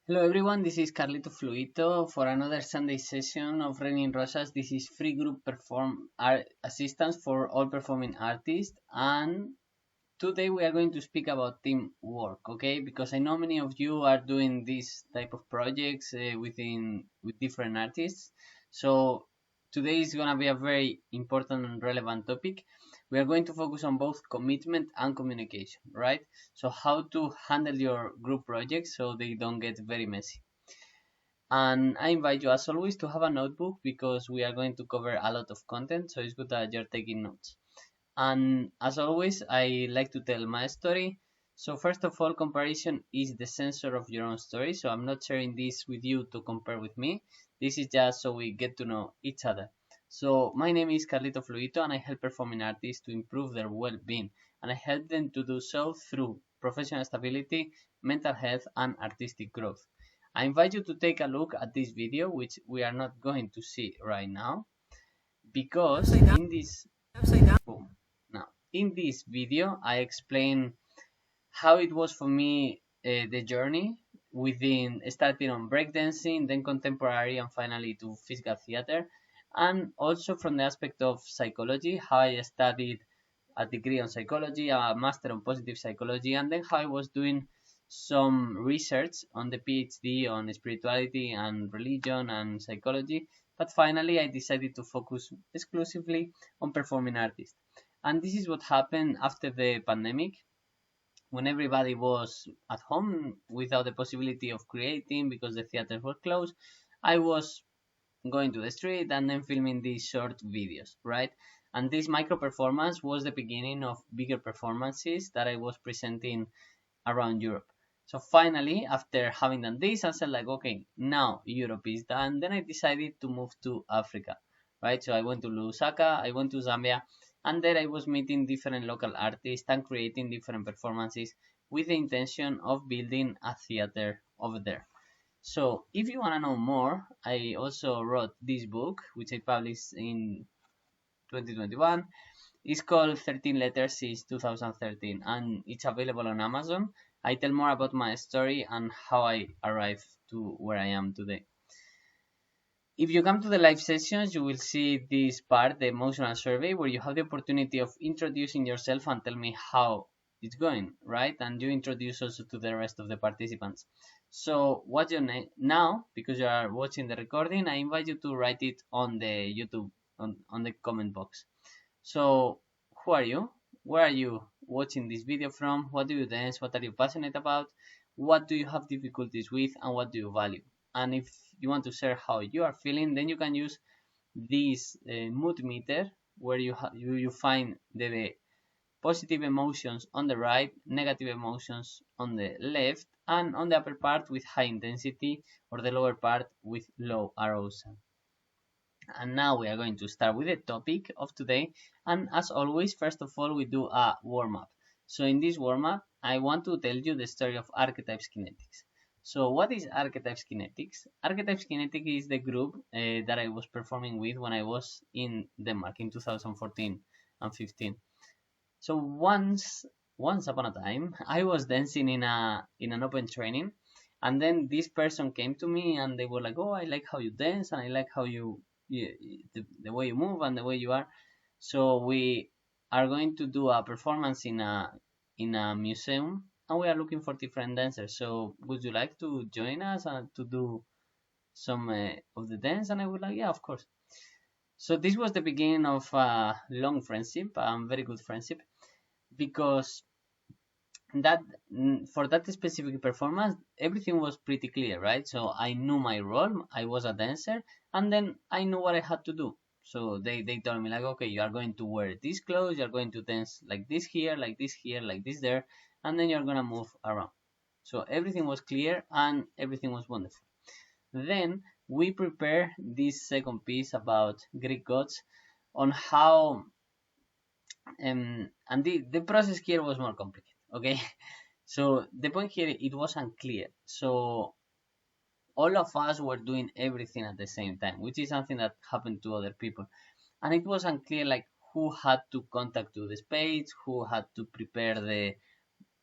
Hello everyone, this is Carlito Fluito for another Sunday session of Raining Rosas. This is free group perform art assistance for all performing artists, and today we are going to speak about teamwork, okay? Because I know many of you are doing this type of projects with different artists. So today is gonna be a very important and relevant topic. We are going to focus on both commitment and communication, right? So how to handle your group projects so they don't get very messy. And I invite you, as always, to have a notebook because we are going to cover a lot of content, so it's good that you're taking notes. And as always, I like to tell my story. So first of all, comparison is the censor of your own story. So I'm not sharing this with you to compare with me. This is just so we get to know each other. So my name is Carlito Fluito and I help performing artists to improve their well-being. And I help them to do so through professional stability, mental health, and artistic growth. I invite you to take a look at this video, which we are not going to see right now, because in this boom. Now, in this video, I explain how it was for me the journey within starting on breakdancing, then contemporary, and finally to physical theater, and also from the aspect of psychology, how I studied a degree on psychology, a master on positive psychology, and then how I was doing some research on the PhD on spirituality and religion and psychology. But finally, I decided to focus exclusively on performing artists. And this is what happened after the pandemic, when everybody was at home without the possibility of creating because the theaters were closed. I was going to the street and then filming these short videos, right? And this micro performance was the beginning of bigger performances that I was presenting around Europe. So finally, after having done this, I said like, okay, now Europe is done. Then I decided to move to Africa, right? So I went to Lusaka, I went to Zambia, and there I was meeting different local artists and creating different performances with the intention of building a theater over there. So if you want to know more, I also wrote this book, which I published in 2021. It's called 13 Letters since 2013 and it's available on Amazon. I tell more about my story and how I arrived to where I am today. If you come to the live sessions, you will see this part, the emotional survey, where you have the opportunity of introducing yourself and tell me how it's going, right? And you introduce also to the rest of the participants. So what's your name? Now, because you are watching the recording, I invite you to write it on the YouTube, on the comment box. So who are you? Where are you watching this video from? What do you dance? What are you passionate about? What do you have difficulties with and what do you value? And if you want to share how you are feeling, then you can use this mood meter where you find the positive emotions on the right, negative emotions on the left, and on the upper part with high intensity or the lower part with low arousal. And now we are going to start with the topic of today. And as always, first of all, we do a warm-up. So in this warm-up, I want to tell you the story of Archetypes Kinetics. So what is Archetypes Kinetics? Archetypes Kinetics is the group that I was performing with when I was in Denmark in 2014 and 15. So once upon a time, I was dancing in an open training, and then this person came to me and they were like, "Oh, I like how you dance and I like how the way you move and the way you are." So we are going to do a performance in a museum, and we are looking for different dancers. So would you like to join us and to do some of the dance? And I was like, "Yeah, of course." So this was the beginning of a long friendship, a very good friendship, because that for that specific performance everything was pretty clear, right? So I knew my role, I was a dancer, and then I knew what I had to do. So they told me like, okay, you are going to wear these clothes, you're going to dance like this here, like this here, like this there, and then you're gonna move around. So everything was clear and everything was wonderful. Then we prepare this second piece about Greek gods on how and the process here was more complicated, okay. So the point here, it was unclear. So all of us were doing everything at the same time, which is something that happened to other people. And it was unclear like who had to contact to the space, who had to prepare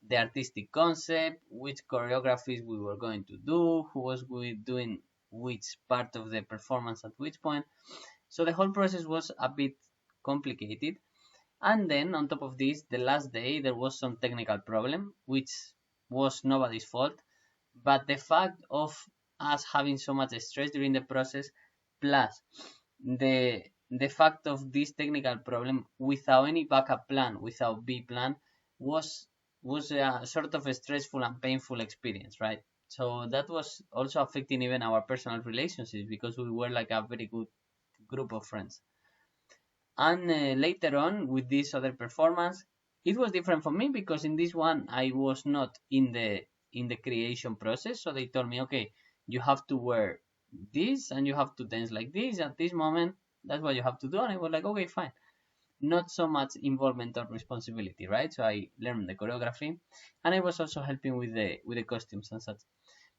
the artistic concept, which choreographies we were going to do, who was doing which part of the performance at which point. So the whole process was a bit complicated. And then on top of this, the last day there was some technical problem, which was nobody's fault. But the fact of us having so much stress during the process, plus the fact of this technical problem without any backup plan, without B plan, was was a sort of a stressful and painful experience, right? So that was also affecting even our personal relationships because we were like a very good group of friends. And later on, with this other performance, it was different for me because in this one I was not in the creation process. So they told me, okay, you have to wear this and you have to dance like this at this moment. That's what you have to do. And I was like, okay, fine. Not so much involvement or responsibility, right? So I learned the choreography, and I was also helping with the costumes and such.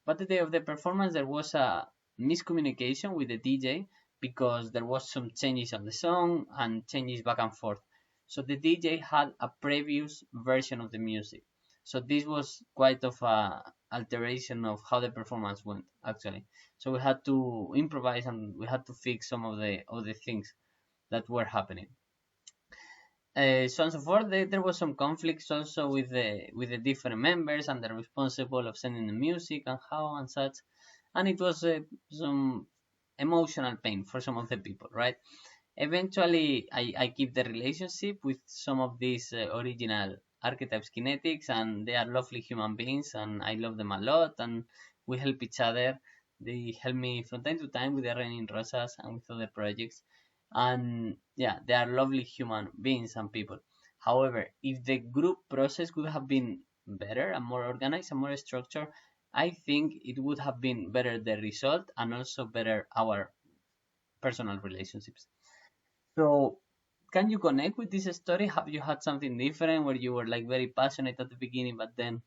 But the day of the performance, there was a miscommunication with the DJ because there was some changes on the song and changes back and forth. So the DJ had a previous version of the music. So this was quite of a alteration of how the performance went actually. So we had to improvise and we had to fix some of the things that were happening. So on and so forth. There was some conflicts also with the different members and the responsible of sending the music and how and such, and it was some emotional pain for some of the people, right? Eventually, I keep the relationship with some of these original archetypes kinetics, and they are lovely human beings, and I love them a lot, and we help each other. They help me from time to time with the Raining Rosas and with other projects, and yeah, they are lovely human beings and people. However, if the group process could have been better and more organized and more structured, I think it would have been better the result and also better our personal relationships. So, can you connect with this story? Have you had something different where you were like very passionate at the beginning, but then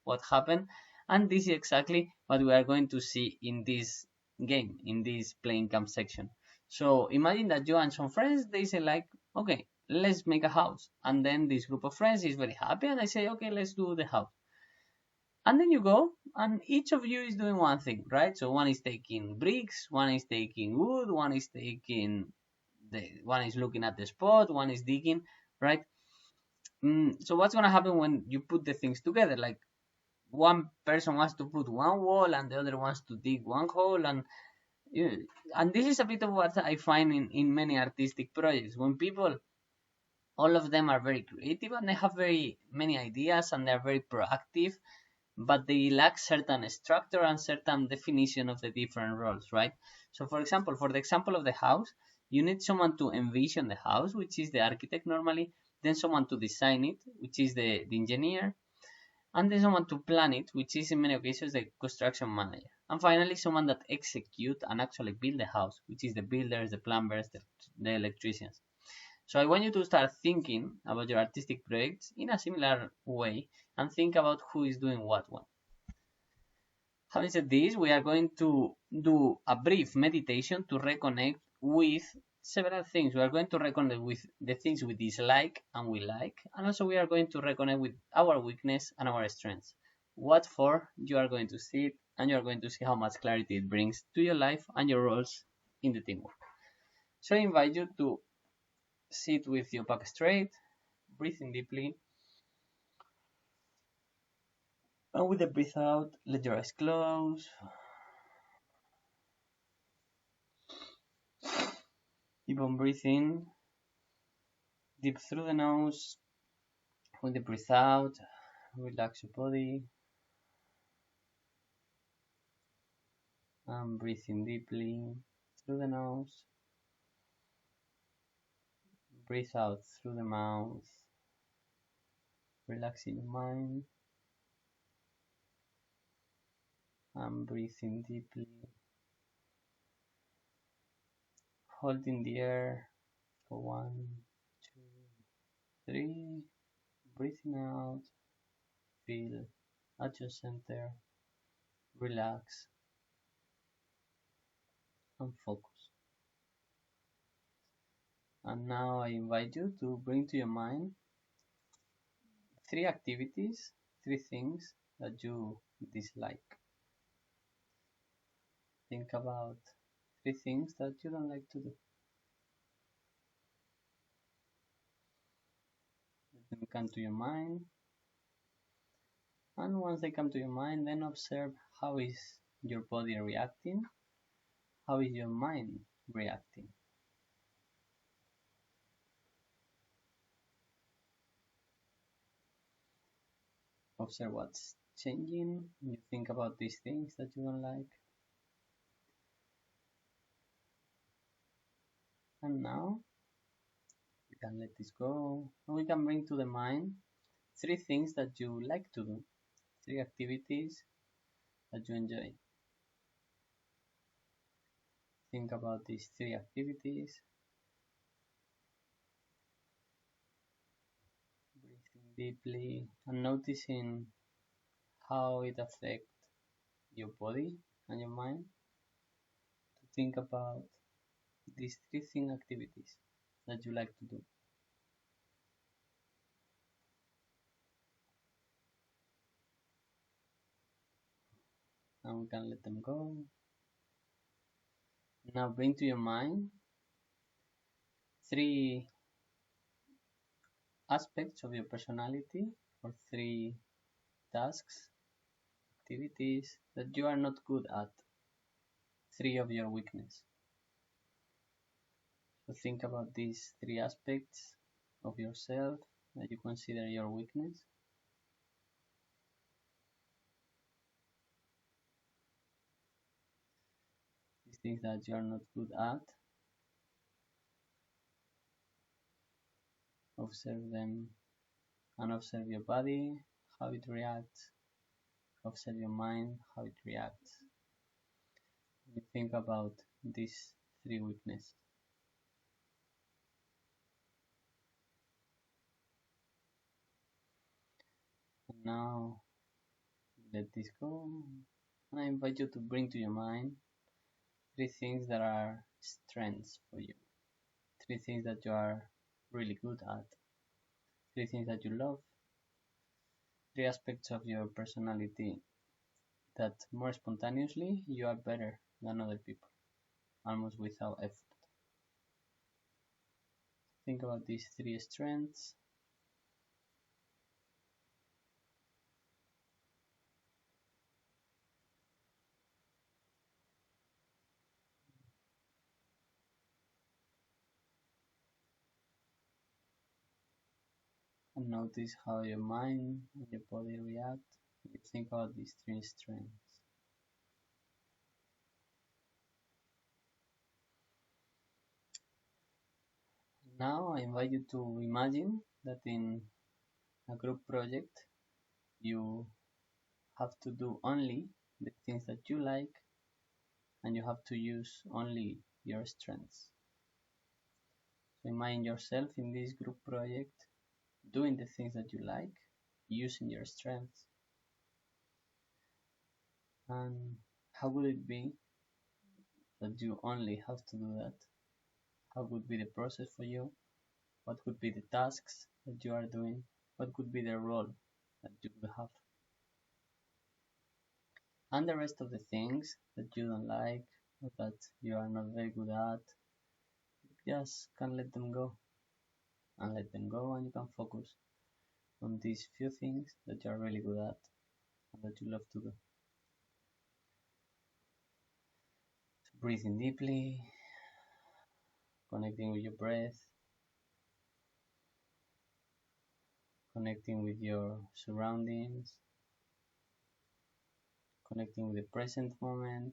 what happened? And this is exactly what we are going to see in this game, in this playing camp section. So imagine that you and some friends, they say like, okay, let's make a house. And then this group of friends is very happy and I say, okay, let's do the house. And then you go and each of you is doing one thing, right? So one is taking bricks, one is taking wood, one is taking one is looking at the spot, one is digging, right? So what's gonna happen when you put the things together? Like one person wants to put one wall and the other wants to dig one hole, and and this is a bit of what I find in many artistic projects when people, all of them are very creative and they have very many ideas and they're very proactive, but they lack certain structure and certain definition of the different roles, right? So for example, for the example of the house, you need someone to envision the house, which is the architect normally, then someone to design it, which is the engineer, and then someone to plan it, which is in many occasions the construction manager. And finally, someone that execute and actually build the house, which is the builders, the plumbers, the electricians. So I want you to start thinking about your artistic projects in a similar way and think about who is doing what one. Having said this, we are going to do a brief meditation to reconnect with several things. We are going to reconnect with the things we dislike and we like, and also we are going to reconnect with our weakness and our strengths. What for? You are going to see it, and you are going to see how much clarity it brings to your life and your roles in the teamwork. So I invite you to sit with your back straight, breathing deeply, and with the breath out, let your eyes close. Keep on breathing deep through the nose. With the breath out, relax your body. And breathing deeply through the nose. Breathe out through the mouth. Relaxing your mind. And breathing deeply. Holding the air for 1, 2, 3. Breathing out. Feel at your center. Relax and focus. And now I invite you to bring to your mind 3 activities 3 things that you dislike. Think about 3 things that you don't like to do. Let them come to your mind. And once they come to your mind, then observe how is your body reacting, how is your mind reacting. Observe what's changing when you think about these things that you don't like. And now we can let this go, and we can bring to the mind 3 things that you like to do, 3 activities that you enjoy. Think about these 3 activities. Breathing deeply and noticing how it affects your body and your mind. To think about these 3 thing activities that you like to do. And we can let them go. Now bring to your mind 3 aspects of your personality or 3 tasks, activities that you are not good at, 3 of your weakness. So think about these 3 aspects of yourself that you consider your weakness. These things that you are not good at. Observe them and observe your body, how it reacts. Observe your mind, how it reacts. You think about these 3 weaknesses. And now let this go. And I invite you to bring to your mind 3 things that are strengths for you. 3 things that you are really good at. 3 things that you love. 3 aspects of your personality that more spontaneously you are better than other people, almost without effort. Think about these 3 strengths. And notice how your mind and your body react when you think about these 3 strengths. Now I invite you to imagine that in a group project you have to do only the things that you like and you have to use only your strengths. So imagine yourself in this group project doing the things that you like, using your strengths. And how would it be that you only have to do that? How would be the process for you? What would be the tasks that you are doing? What could be the role that you would have? And the rest of the things that you don't like or that you are not very good at, just can let them go. And let them go, and you can focus on these few things that you are really good at and that you love to do. So breathing deeply, connecting with your breath, connecting with your surroundings, connecting with the present moment,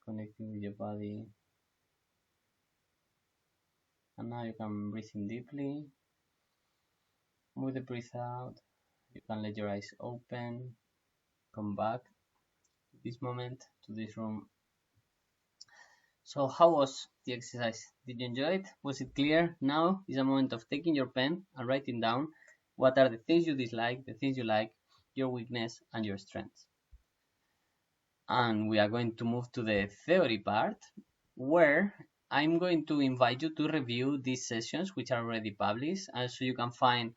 connecting with your body. And now you can breathe in deeply. With the breath out, you can let your eyes open, come back to this moment, to this room. So how was the exercise? Did you enjoy it? Was it clear? Now is a moment of taking your pen and writing down what are the things you dislike, the things you like, your weakness, and your strengths. And we are going to move to the theory part, where I'm going to invite you to review these sessions which are already published, and so you can find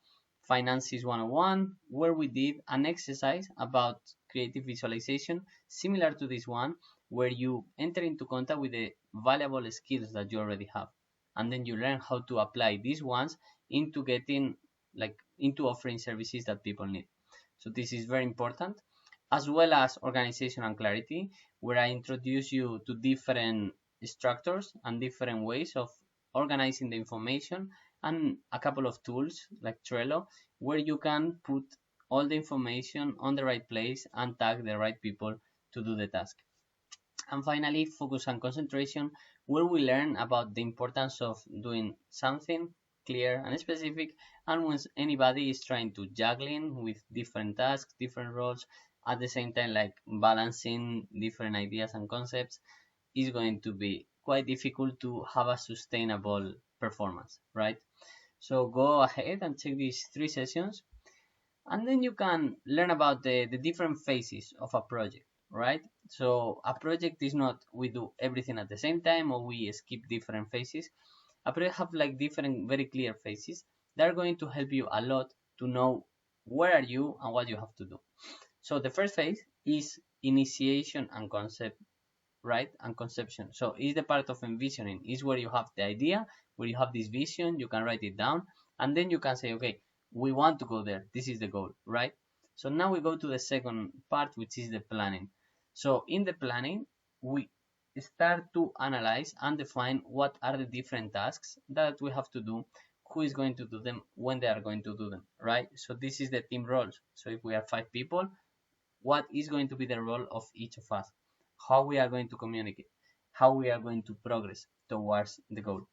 Finances 101, where we did an exercise about creative visualization, similar to this one, where you enter into contact with the valuable skills that you already have. And then you learn how to apply these ones into into offering services that people need. So this is very important, as well as organization and clarity, where I introduce you to different structures and different ways of organizing the information, and a couple of tools like Trello, where you can put all the information on the right place and tag the right people to do the task. And finally, focus and concentration, where we learn about the importance of doing something clear and specific, and when anybody is trying to juggling with different tasks, different roles, at the same time, like balancing different ideas and concepts, is going to be quite difficult to have a sustainable performance, right? So go ahead and check these 3 sessions, and then you can learn about the different phases of a project, right? So a project is not we do everything at the same time or we skip different phases. A project have like different very clear phases that are going to help you a lot to know where are you and what you have to do. So the first phase is initiation and concept, right? And conception. So it's the part of envisioning. Is where you have the idea, where you have this vision, you can write it down, and then you can say, okay, we want to go there. This is the goal, right? So now we go to the second part, which is the planning. So in the planning, we start to analyze and define what are the different tasks that we have to do, who is going to do them, when they are going to do them, right? So this is the team roles. So if we are 5 people, what is going to be the role of each of us, how we are going to communicate, how we are going to progress towards the goal,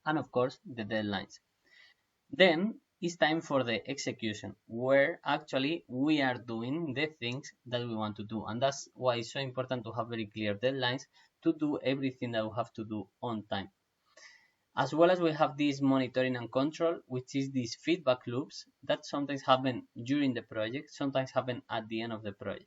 and of course the deadlines. Then it's time for the execution, where actually we are doing the things that we want to do, and that's why it's so important to have very clear deadlines to do everything that we have to do on time. As well as we have this monitoring and control, which is these feedback loops that sometimes happen during the project, sometimes happen at the end of the project,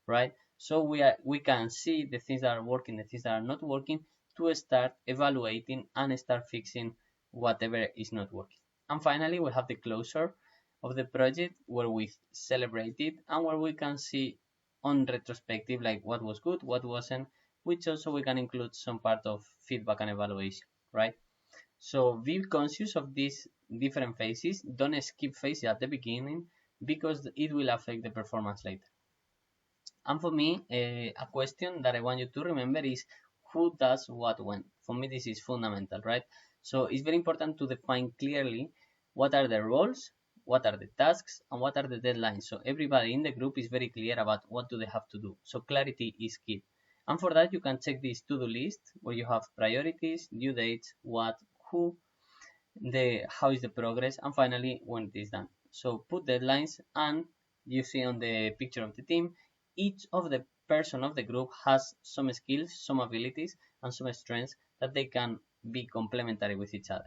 right? So we can see the things that are working, the things that are not working, to start evaluating and start fixing whatever is not working. And finally, we have the closure of the project, where we celebrate it and where we can see on retrospective like what was good, what wasn't, which also we can include some part of feedback and evaluation, right? So be conscious of these different phases. Don't skip phases at the beginning because it will affect the performance later. And for me, a question that I want you to remember is who does what when. For me, this is fundamental, right? So it's very important to define clearly what are the roles, what are the tasks, and what are the deadlines. So everybody in the group is very clear about what do they have to do. So clarity is key. And for that, you can check this to-do list where you have priorities, due dates, what, who, how is the progress, and finally when it is done. So put deadlines, and you see on the picture of the team, each of the person of the group has some skills, some abilities, and some strengths that they can be complementary with each other.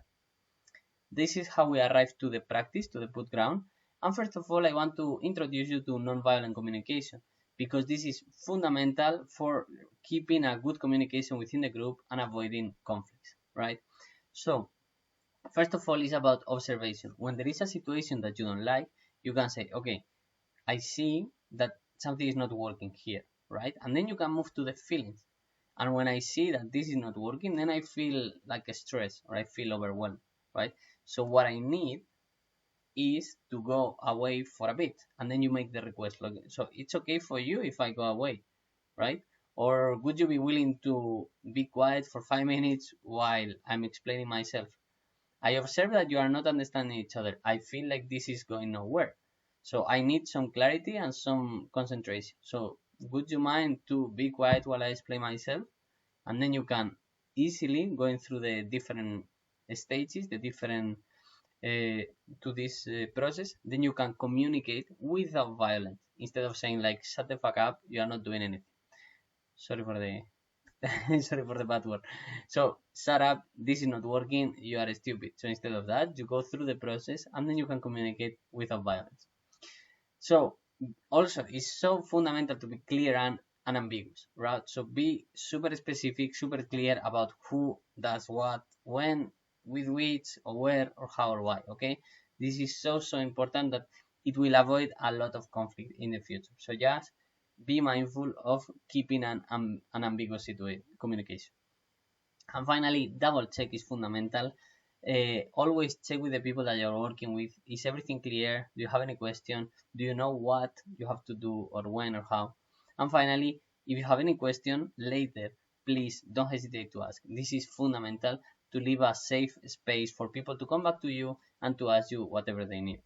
This is how we arrive to the practice, to the put ground. And first of all, I want to introduce you to nonviolent communication, because this is fundamental for keeping a good communication within the group and avoiding conflicts, right? So first of all, it's about observation. When there is a situation that you don't like, you can say, okay, I see that something is not working here, right? And then you can move to the feelings. And when I see that this is not working, then I feel like a stress or I feel overwhelmed, right? So what I need is to go away for a bit, and then you make the request. So it's okay for you if I go away, right? Or would you be willing to be quiet for 5 minutes while I'm explaining myself? I observe that you are not understanding each other. I feel like this is going nowhere. So I need some clarity and some concentration. So would you mind to be quiet while I explain myself? And then you can easily going through the different stages, the different to this process. Then you can communicate without violence instead of saying like, shut the fuck up, you are not doing anything. Sorry for the sorry for the bad word. So shut up, this is not working, you are stupid. So instead of that, you go through the process and then you can communicate without violence. So also it's so fundamental to be clear and unambiguous, right? So be super specific, super clear about who does what, when, with which, or where, or how, or why, okay? This is so important that it will avoid a lot of conflict in the future. So just be mindful of keeping an ambiguous communication. And finally, double check is fundamental. Always check with the people that you're working with. Is everything clear? Do you have any question? Do you know what you have to do or when or how? And finally, if you have any question later, please don't hesitate to ask. This is fundamental to leave a safe space for people to come back to you and to ask you whatever they need.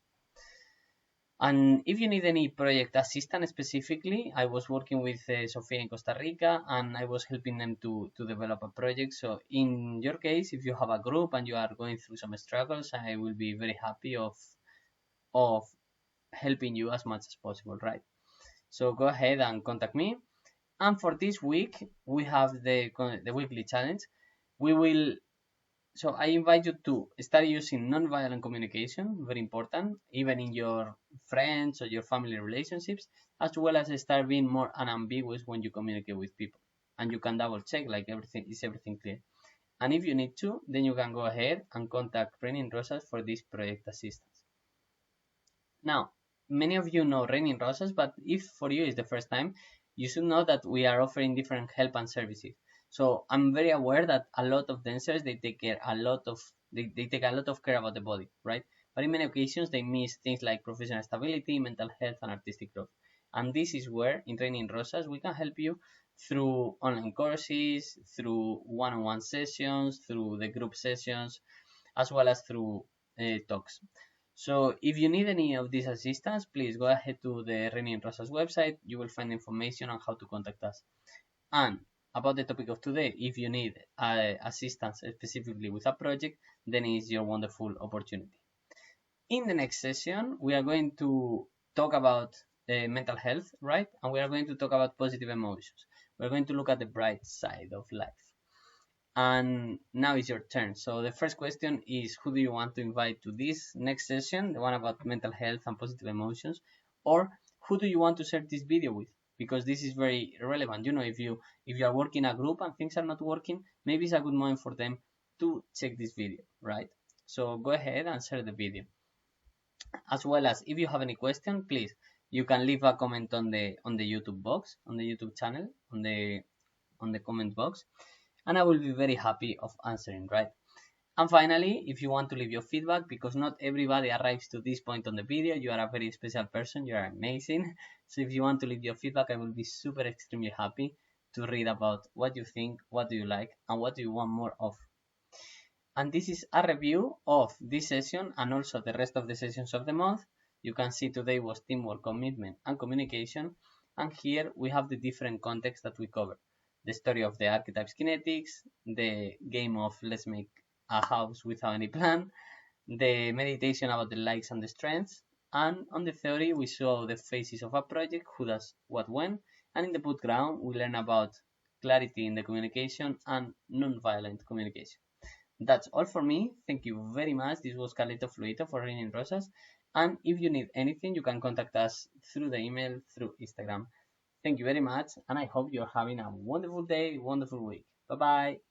And if you need any project assistance specifically, I was working with Sofia in Costa Rica and I was helping them to develop a project. So in your case, if you have a group and you are going through some struggles, I will be very happy of helping you as much as possible, right? So go ahead and contact me. And for this week, we have the weekly challenge. So I invite you to start using nonviolent communication, very important, even in your friends or your family relationships, as well as start being more unambiguous when you communicate with people. And you can double check like everything clear. And if you need to, then you can go ahead and contact Renin Rosas for this project assistance. Now, many of you know Renin Rosas, but if for you is the first time, you should know that we are offering different help and services. So I'm very aware that a lot of dancers they take a lot of care about the body, right? But in many occasions they miss things like professional stability, mental health, and artistic growth. And this is where in Training Rosas we can help you through online courses, through one-on-one sessions, through the group sessions, as well as through talks. So if you need any of this assistance, please go ahead to the Renin Rosas website. You will find information on how to contact us. And about the topic of today, if you need assistance specifically with a project, then it's your wonderful opportunity. In the next session, we are going to talk about mental health, right? And we are going to talk about positive emotions. We're going to look at the bright side of life. And now it's your turn. So the first question is, who do you want to invite to this next session, the one about mental health and positive emotions? Or who do you want to share this video with? Because this is very relevant. You know, if you are working a group and things are not working, maybe it's a good moment for them to check this video, right? So go ahead and share the video. As well as if you have any question, please, you can leave a comment on the YouTube box, on the YouTube channel, on the comment box, and I will be very happy of answering, right? And finally, if you want to leave your feedback, because not everybody arrives to this point on the video, you are a very special person, you are amazing. So if you want to leave your feedback, I will be super extremely happy to read about what you think, what do you like, and what do you want more of. And this is a review of this session and also the rest of the sessions of the month. You can see today was teamwork, commitment, and communication. And here we have the different contexts that we cover. The story of the archetypes kinetics, the game of let's make a house without any plan, the meditation about the likes and the strengths, and on the theory we saw the phases of a project, who does what when, and in the boot ground we learn about clarity in the communication and non-violent communication. That's all for me. Thank you very much. This was Carlito Fluito for Renin Rosas. And if you need anything, you can contact us through the email, through Instagram. Thank you very much, and I hope you're having a wonderful day, wonderful week. Bye-bye.